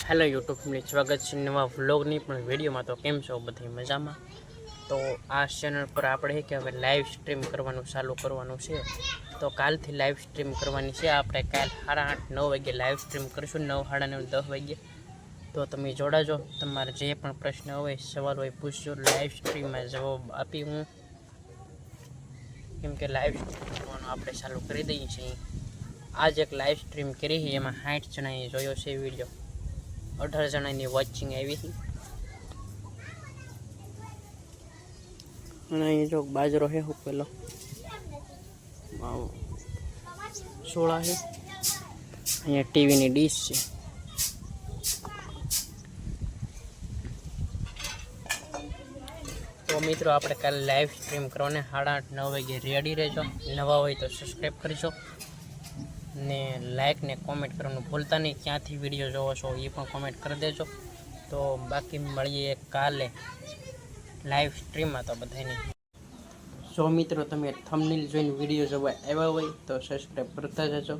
Hello YouTube family, સ્વાગત છે નવા વ્લોગની પણ વિડીયોમાં। તો કેમ છો બધી મજામાં? તો આ ચેનલ પર આપણે કે હવે લાઈવ સ્ટ્રીમ કરવાનું ચાલુ કરવાનું છે। તો કાલથી લાઈવ સ્ટ્રીમ કરવાની છે આપણે। કાલ 8:30 9 વાગે લાઈવ સ્ટ્રીમ કરશું, 9 9:30 10 વાગે। તો તમે જોડાજો, તમારે જે પણ પ્રશ્ન હોય સવાલ હોય પૂછજો, લાઈવ સ્ટ્રીમમાં જવાબ આપી હું, કેમ કે લાઈવ સ્ટ્રીમ કરવાનું આપણે ચાલુ કરી દઈએ છીએ। આજ એક લાઈવ સ્ટ્રીમ કરી છે, એમાં 60 જણાએ જોયો છે વિડીયો, 18 જણાની વોચિંગ આવી હતી। અને અહીં જો બાજરો છે પેલો સોળા છે, અહીંયા ટીવીની ડીશ છે। તો મિત્રો આપણે કાલે લાઈવ સ્ટ્રીમ કરવાને 8:30 9 વાગે રેડી રહેજો। નવા હોય તો સબસ્ક્રાઈબ કરજો ને લાઈક ને કોમેન્ટ કરવાનું ભૂલતા નહીં। ક્યાંથી વિડીયો જોવો છો એ પણ કોમેન્ટ કરી દેજો। તો બાકી મળીએ કાલે લાઈવ સ્ટ્રીમમાં। તો બધાને જો મિત્રો તમે થંબનેલ જોઈને વિડીયો જોવા આવ્યા હોય તો સબસ્ક્રાઈબ કરતા જજો।